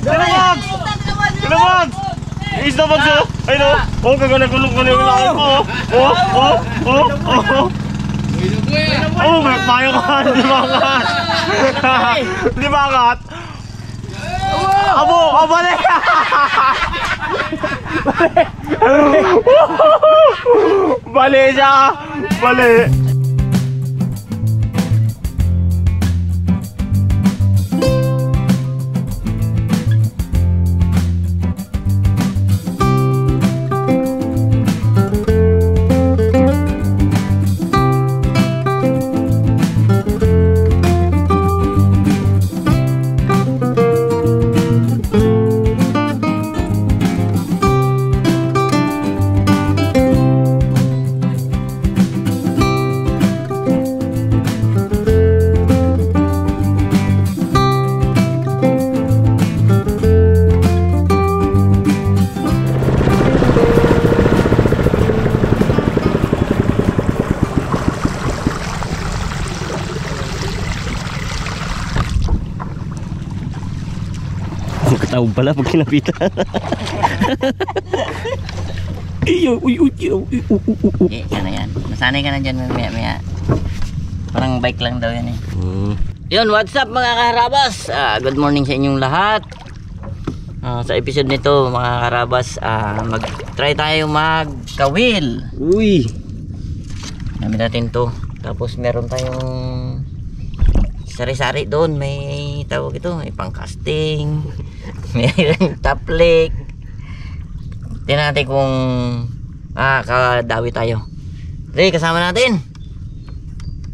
Mags! Sino Mags? Isda Mags oh! Ay no! Oh, kaganakulong ko na yung lakay ko oh! Oh, may payo ka! Di bangat! Di bangat! Abo! Balik! Balik siya! Balik! Tawag pala pag kinapitan. Yan na yan. Masanay ka na dyan maya. Parang bike lang daw yan eh. Yun, what's up mga karabas? Good morning sa inyong lahat. Sa episode nito mga karabas, mag-try tayo magkawil. Uy! Namin natin to. Tapos meron tayong sari-sari doon. May tawag ito, may pang-casting. May top leg. Tingnan natin kung kadawi tayo. Re, kasama natin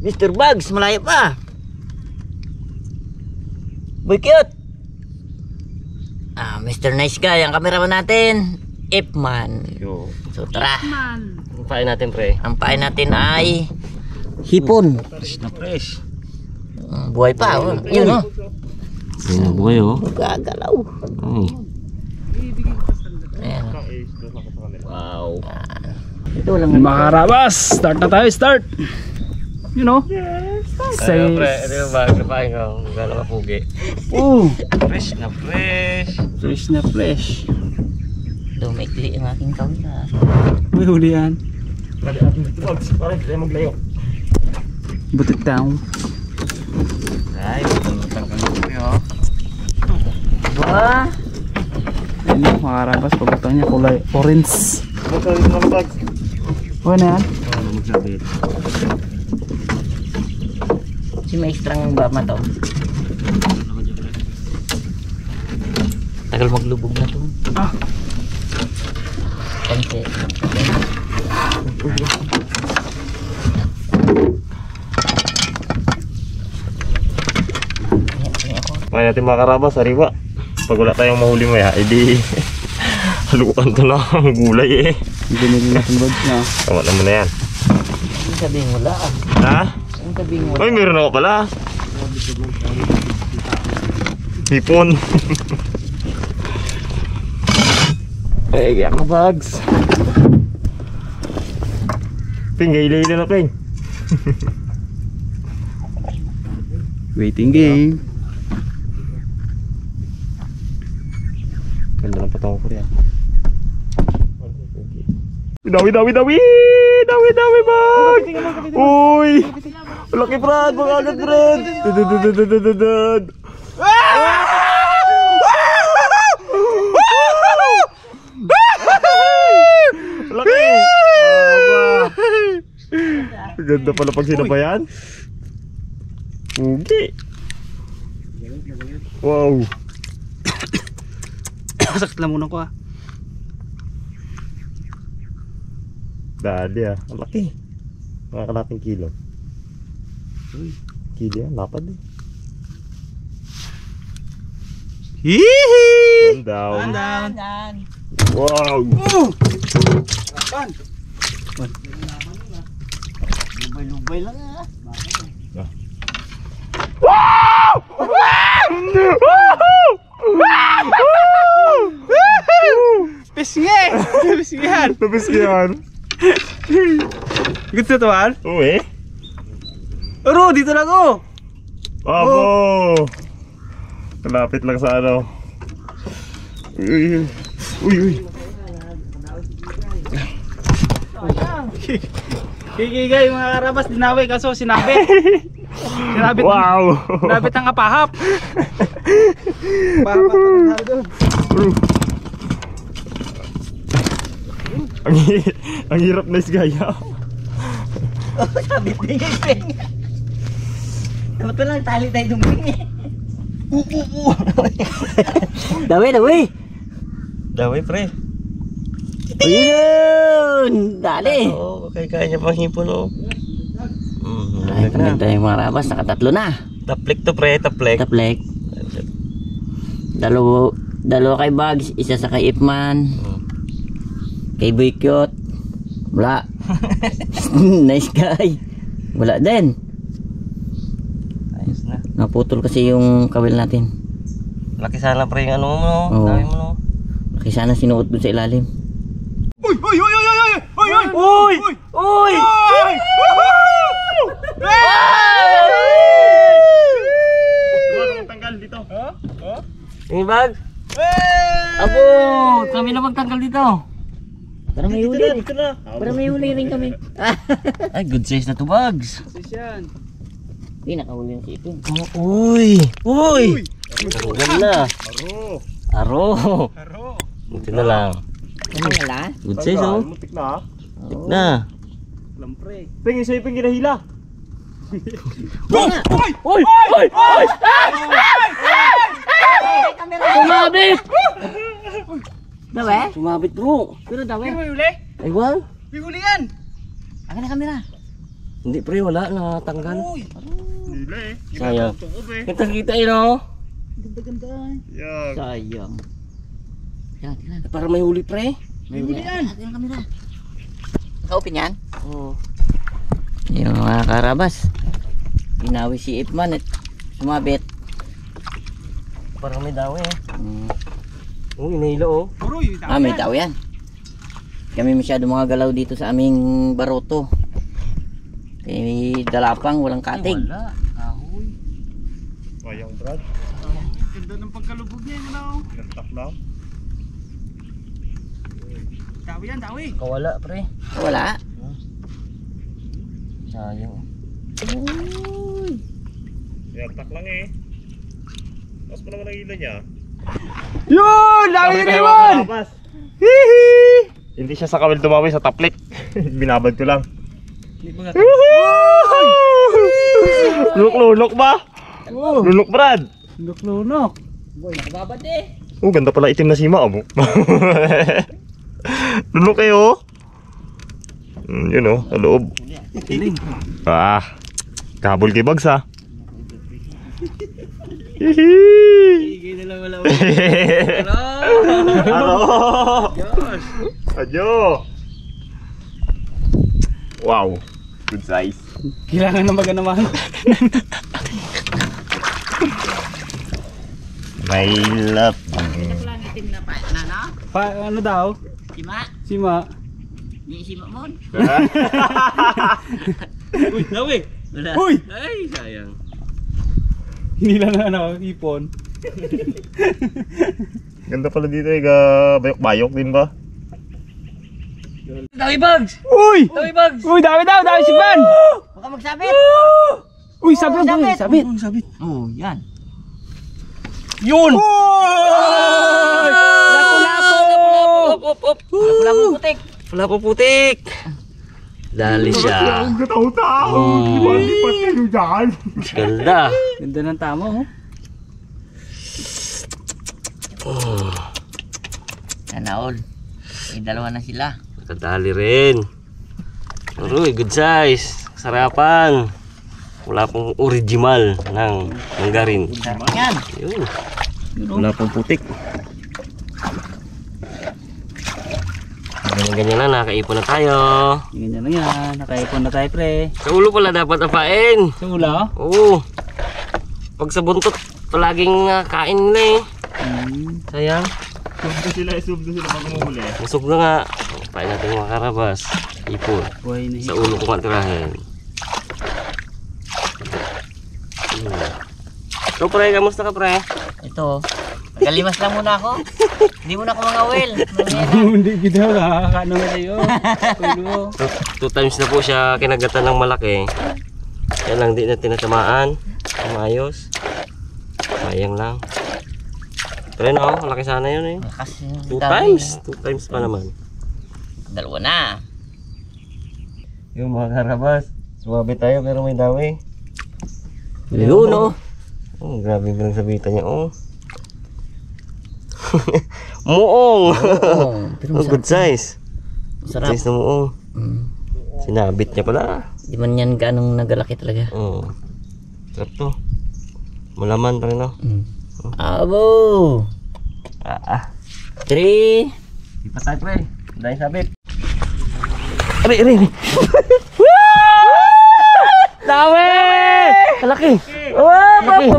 Mr. Bugs, malayo pa. Boy cute. Mr. Nice Guy, ang cameraman natin Ipman. So tara. Ang pain natin pre. Ang pain natin ay hipon. Fresh na fresh. Buhay pa oh. Yun oh. Ayun, buhay oh. Gagalaw. Ayan. Wow. Ito lang mga karabas, start na tayo, start. You know? Say pre, ito yung bago na pain ko. Gano'n ka pugi. Fresh na fresh. Fresh na fresh. ito, maikli ang aking kawin ha. May huli yan. Lagi natin dito Mags, para hindi tayo maglayo. Butit down. Ay, tutulutang kang pugi oh. Ba? Ayun yung mga karabas, pagutan niya kulay orange. Magsabi ito mga Mags. Okay na yan? Ano magsabi? Si may extrang ba to? Tagal maglubog na to. Konti. Kaya natin mga karabas, sariwa. Pag wala tayong mahuli mo ya, edi halukan to na ang gulay eh. Binili natin rods na. Tama naman na yan. Ang sabihin wala ah. Ha? Ang sabihin wala. Ay, meron ako pala. Hipon. Eh, kaya ka bags. Ping, gailay na Ping. Waiting game. Ganda ng patong ko yan. Dawi bag! Uy! Laki Brad! Mga agad Brad! Dududududududud! Laki! Ganda pala pag sinabayan. Ugi! Wow! Sakit lang muna ko ah. Dali ah, ang laki. Mga kalating kilo. Kilo yan, lapad eh. Hihi! One down. Yan. Wow! Lubay lang ah. Pisngi! Pisngihan! Nabiskihan. Gusto to man? Oo eh. Aro, dito lang oh! Abo! Kalapit lang sa ano. Uy, uy, uy. Kikigay mga karabas, dinawi kaso sinabit. Sinabit. Wow. Sinabit ang kapahap. Pahap ang nangyari doon. Ang hirap na isgaya. Sabit din yung peng. Dapat ko lang tali tayo dumping eh. Dawi, dawi. Dawi pre. Ayun! Dali! Oo, kaya niya pang hipon oh. Ay, maganda yung mga karabas, nakatatlo na. Taplik to pre, taplik. Taplek. Dalawa kay Bugs, isa sa kay Ipman. Kay Boykyot. Wala. Nice guy. Wala din. Ayos na. Naputol kasi yung kawil natin. Laki sana pre yung ano mo no. Oo. Dami mo no. Laki sana sinuot dun sa ilalim. Uy! Uy! Uy! Uy! Uy! Uy! Uy! Uy! Uy! Tanggal dito. Yung bag. Abo! Kami na magtanggal dito. Para may huli. Para may huli rin kami. Ay, good size na to Bugs. Yan. Hindi, nakahuli na si Ipin. Uy! Uy! Tanggal na. Aro. Haro. Buti na lang. Ano wala? Good size oh. Mutik na. Tip na. Lampre. Ping, isa yung ginahila. Uy! Uy! Uy! Uy! Uy! Sumabit! Dawe? Sumabit bro. Pero dawe? May huli? Aywan. May huli yan! Akin na kamera. Hindi pre, wala na tanggal. Uy! Nila eh. Sayang. Tukob eh. Kita yun oh. Ganda-ganda eh. Yan. Sayang. Yan, tingnan. Para may huli pre. May huli yan! Akin na kamera. Nakaupin yan? Oo. Yung mga karabas. Ginawi si Ipman at sumabit. Para may daw eh. Hmm. Uy, nailo oh. Puro yun. May tao yan. Kami masyado mga galaw dito sa aming baroto. Kay dalapang, walang katig. Wala. Kahoy. Ayang Brad. Ganda ng pagkalubog niya yun oh. Gantak lang. Dawi yan, dawi. Kawala pre. Wala. Sayang. Gantak lang eh. Tapos pa naman ang ilo niya. Yun! Dawi na naman! Hindi siya sa kawil tumawi, sa taplik. Binabad ko lang. Hindi ba nga? Lunok-lunok ba? Oh! Lunok Brad. Lunok-lunok. Boy, nakababad eh. Oh, ganda pala itim na sima mo. Lunok kayo. Yun oh, sa loob. Kiling. Ah, kabul kay Bugs ha. Hihi. Higay na lang wala. Hello. Adyo. Wow, good size. Kailangan na maganaman. My love. Lang itim na pa. Ano daw? Sima? Sima. Ni sima mo? Uy, dawi! Wala. Uy! Ay, sayang. Hindi lang na ano, ipon. Ganda pala dito eh, bayok-bayok din ba? Dawi Bugs! Uy! Dawi Bugs! Uy, dawi daw! Dawi sigban! Baka magsabit! Uy, sabit! Uy, sabit! Sabit. Oh, yan. Yun! Lapo-lapo! Lapo putik. Wala po putik. Dali siya. Gataw-taw! Lipat kayo dyan! Ganda. Ganda ng tama, oh. Sana all. Dalawa na sila. Nakadali rin. Uy, good size. Sarapan. Wala pong original ng manggarin. Yan. Yun. Wala pong putik. Ganyan na, nakaipon na tayo. Ganyan lang yan. Nakaipon na tayo, pre. Sa ulo pala dapat apain. Sa ula, Oo. Pag sa buntot, palaging kain nila eh. Sayang. Subdo sila pag umuhuli. Busog na nga. Pain natin mga karabas. Ipon. buhay na Sa ulo ko matirahin. Ikaw pre, kamusta ka pre? Ito. Galimas lang muna ako. Hindi muna ako mga well. Hindi kita nakakano na tayo. Two times na po siya kinagatan ng malaki. Kaya lang di na tinatamaan. Maayos. Sayang lang. Pero no, malaki sana yun eh. Lakas yun. Two times pa naman. Dalawa na. Yung mga karabas, sumabi tayo pero may dawi. Yun no. Oh, grabe yung pinagsabitan niya. Oh. Muong. Pero Oh, good size. masarap. Size na muong. Mm. Sinabit niya pala. Di man yan ganong nagalaki talaga. Oh. Sarap to. Malaman pa rin no. Mm. Abo! 3. Di pa tayo pre. Dahil sabit. Ari. Dawi! Malaki. Wow!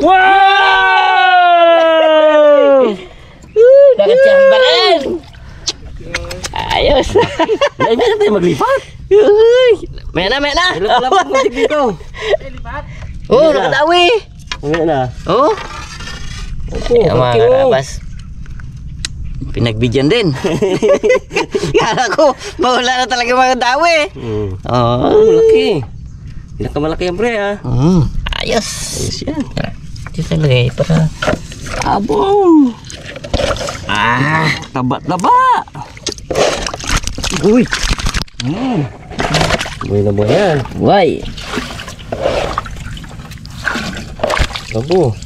Wow! Nakatsambalan! Ayos! Ay, meron tayo maglipat. Maya na! Lapit mo dito. Oh, nakadawi! Ngayon na. Oh! Ay, mga karabas. Pinagbigyan din. Kala ko, mawala na talaga mga dawi. Oh, malaki. Pinakamalaki yan pre ha. Ayos. Ayos yan. Ito talaga eh, para... Abong. Taba. Uy. Buhay na buhay yan. Why? Abo.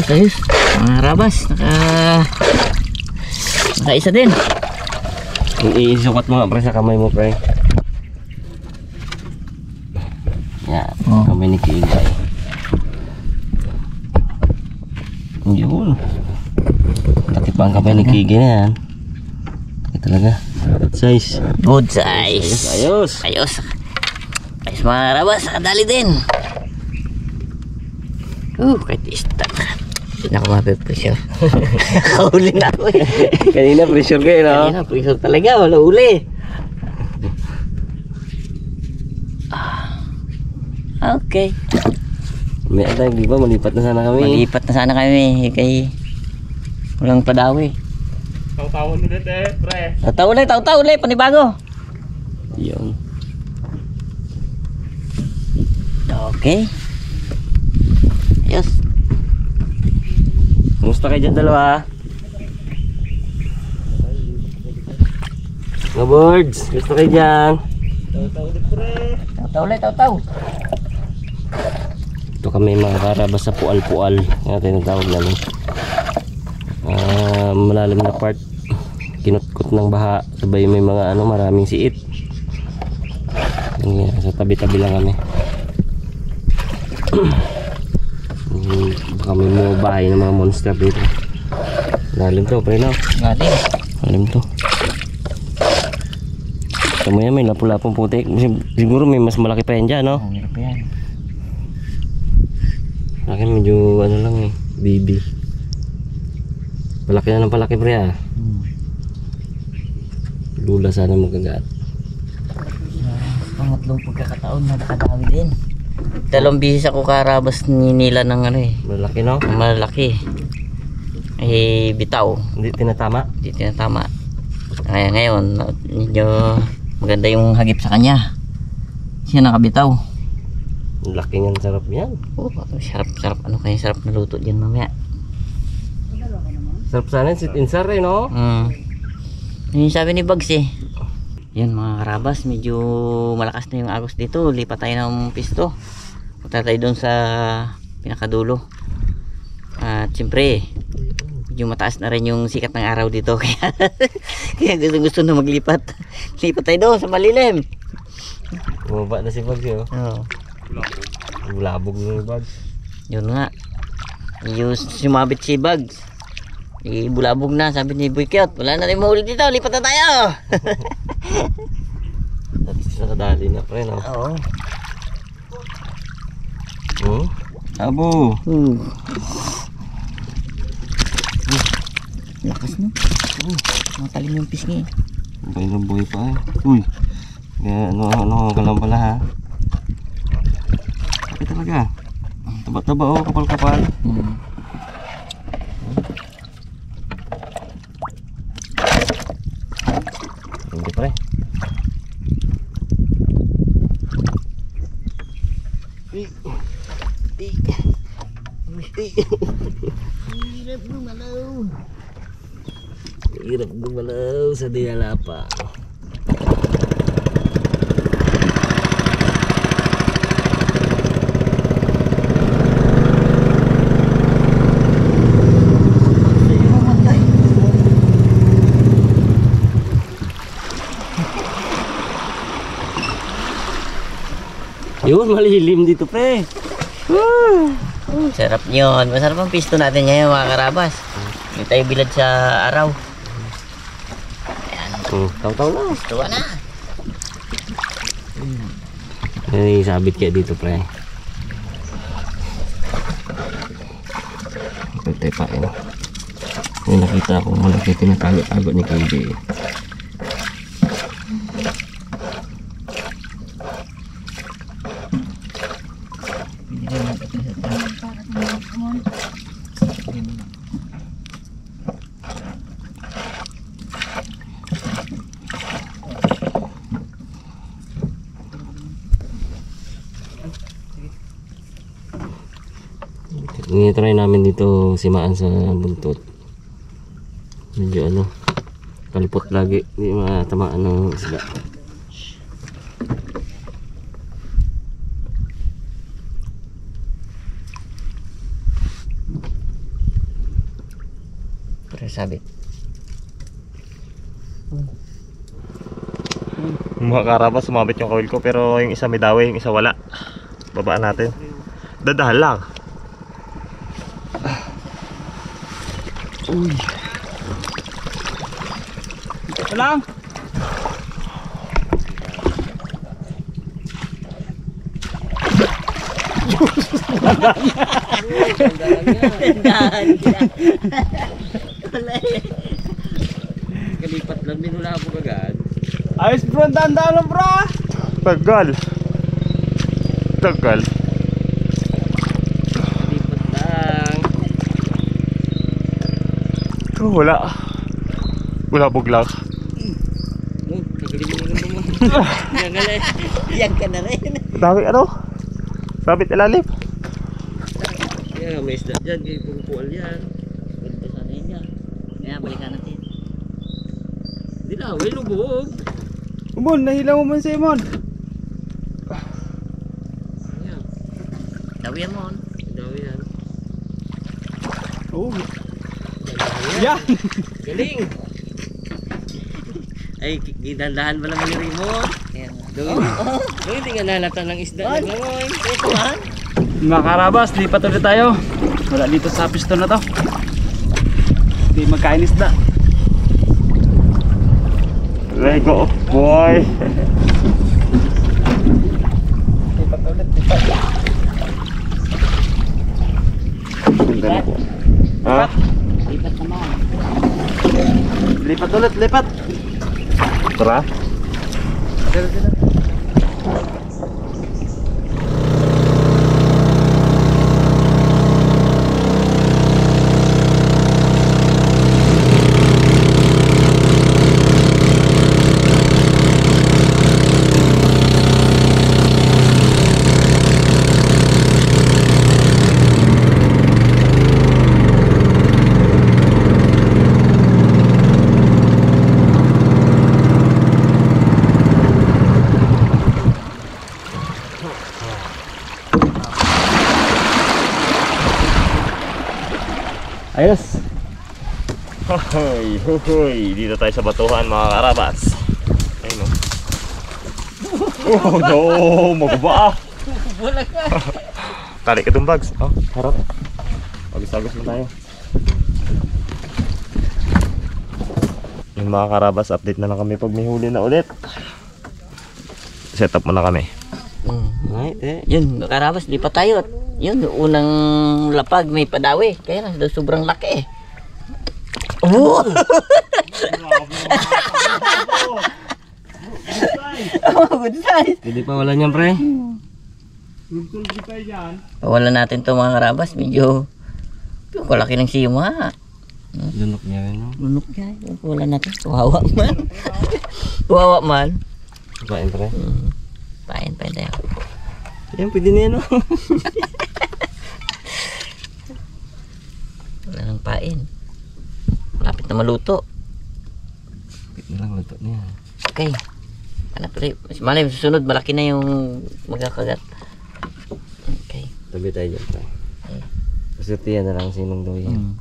Ayos. Mga karabas, nakaisa din. Iisukat mo nga pre sa kamay mo pre. Yan. Oh. Kamay ni Kiingay. Yun. Pati pa ang kamay ni Kiingay na yan. Ito talaga. Good size. Good size. Ayos. Ayos mga karabas, nakadali din. Kahit istak. Hindi na ako mapipressure. Kahuli na ako eh. Kanina pressure kayo no? Kanina pressure talaga, wala uli. Okay. May atay, di ba? Malipat na sana kami. Malipat na sana kami kay walang padawi. Taw-tawon ulit eh, pre. Taw-taw ulit, panibago. Yun. Okay. Ayos. Kumusta kayo dyan dalawa? Mga birds, kumusta kayo dyan? Taw-taw. Ito kami mga karabas sa pual-pual. Yan tinatawag namin. Malalim na part. Kinutkot ng baha. Sabay may mga maraming siit. Yan, sa tabi-tabi lang kami. Baka may mga bahay ng mga monster dito. Malalim to, pre no? Malalim to. Ito mo yan, may lapu-lapong putik. Siguro may mas malaki pa yan dyan, no? Hirap yan. Akin medyo lang eh, baby. Palaki na ng palaki pre Lula sana magagat. Pangatlong pagkakataon na nakadawi din. Dalawang bisis ako karabas nila ng Malaki no? malaki. Bitaw. Hindi tinatama. Hindi tinatama. Ngayon, medyo maganda yung hagip sa kanya. Siya nakabitaw. Laki niyan, sarap yan. Sarap. Ano kaya sarap na luto dyan mamaya? Sarap sana sit insar eh no? Yung sabi ni Bugs eh. Yun mga karabas, medyo malakas na yung agos dito. Lipat tayo ng pisto. Punta tayo doon sa pinakadulo. At siyempre, medyo mataas na rin yung sikat ng araw dito. Kaya gusto na maglipat. Lipat tayo doon sa malilim. Bumaba na si Bugs yun. Oo. Bulabog yung Bugs. Yun nga. Yung sumabit si Bugs. Bulabog na, sabi ni Boy Kyot. Wala na rin mahuli dito, lipat na tayo. At nakadali na pre no? Oo. Abo. Lakas no? Matalim yung pisngi. Buhay na buhay pa eh. Uy. Ano ka lang pala ha? Ito talaga. Taba-taba oh, kapal-kapal. Hindi pre. Hirap gumalaw sa Dialapa. Yun, malilim dito pre. Sarap yun. Masarap ang pisto natin ngayon mga karabas. Hindi tayo bilad sa araw. Ayan. Taw-taw na. Tuwa na. Ay, sabit kaya dito pre. Pwede pa yun. May nakita ko malaki tinatago-tago ni KJ. Ini-try namin dito simaan sa buntot. Medyo ano, kalipot lagi, hindi matamaan ng isda. Pero sabit. Mga karabas, sumabit yung kawil ko pero yung isa may daway, yung isa wala. Babaan natin. Dadahan lang. Uy. Ito lang. Kalipat lang din wala po agad. Ayos bro, dahan-dahan lang bro. Tagal. Tagal. Kalipat lang. Oh, wala. Wala buglang. Kagaling mo naman. Yan nga lang. Yan ka na rin. Dami ano? Sabit ilalim. Kaya may isda dyan, kaya pungkual yan. Ganito sana yun yan. Kaya balikan natin. Hindi na, may lubog. Umon, nahilaw mo man sa imon. Ayan, Dawiyan mo. daw yan. Oh. Yan. Galing! Ay, ginandahan ba naman yung remote? Ayan. Gawin, hindi nga nalata ng isda. Naglangoy. Ito man. Mga karabas, lipat ulit tayo. Wala dito sa piston na to. Hindi magkain isda. Let go, boy. Lipat ulit, lipat. Ganda po. Ha? Lipat naman. Lipat ulit, lipat. Tara. Ayos! Hoy, hoy. Dito tayo sa batuhan mga karabas. Ayun o. Oh no, magba. Wala ka. Tarik ka itong bags. Oh, harap. Agos-agos na tayo. Yung mga karabas, update na lang kami pag may huli na ulit. Set up muna kami. Right, eh. Yun, karabas, lipat tayo. Yun, unang lapag may padawi. Kaya lang, sobrang laki eh. Oh! Oh, good size. Pwede pa wala niyan, pre. Pawalan natin to mga karabas. Medyo kalaki ng sima. Lunok niya yun. Lunok niya. Pawalan natin. Kawawa man. Kawawa man. Pain pre. Pain tayo. Yan, pwede na yan o. Wala nang pain. Malapit na maluto. Pwede na lang luto niya. Okay. Ano pre? Mas malay, susunod malaki na yung magkakagat. Okay. Tabi tayo dyan pre. Okay. Pasutihan na lang sinong daw yan.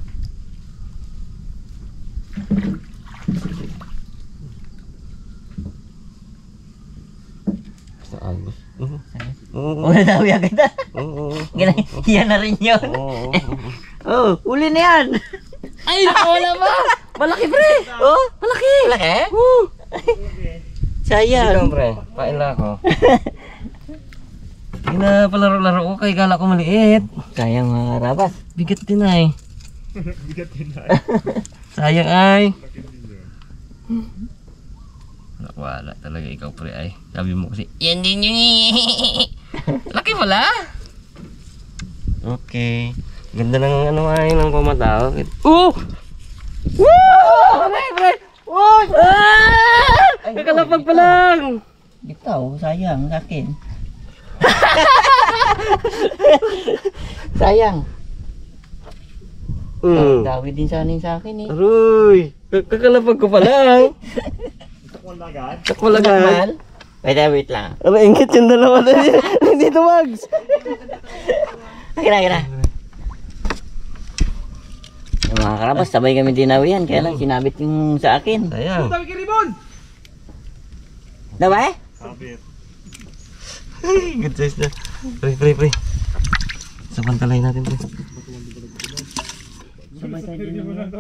Basta agos. Oo. Wala na uya kita. Oo. Yan na rin yun. Oo. Oh, uli na yan. Ay, wala ba? Malaki pre. Oh, malaki. Malaki? Oo. Sayang. Ikaw pre, pain lang ako. Hindi na palaro-laro ko kay gala ko maliit. Sayang mga karabas. Bigat din ay. Sayang ay. Wala talaga ikaw pre ay. Sabi mo kasi, yan din yun eh. Laki pala. Okay. Ganda ng ano ay ng pamatao. Oh! Woo! Pre! Oh! Ah! Kakalapag pa lang. Ikaw, sayang sa akin. Sayang. Dawi din sana yun sa akin eh. Aroy! Kakalapag ko pa lang. Takmalagan. Wait lang. Ano, ingit yung dalawa na yun. Hindi tumags. Kira. Yung mga karabas, sabay kami dinawian. Kaya lang sinabit yung sa akin. Sayang. Diba eh? Good size na. Pre. Sabantalay natin pre. Sabay tayo dinawian.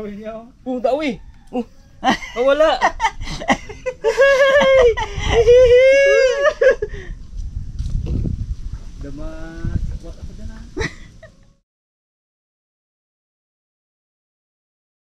Dawi. Wala.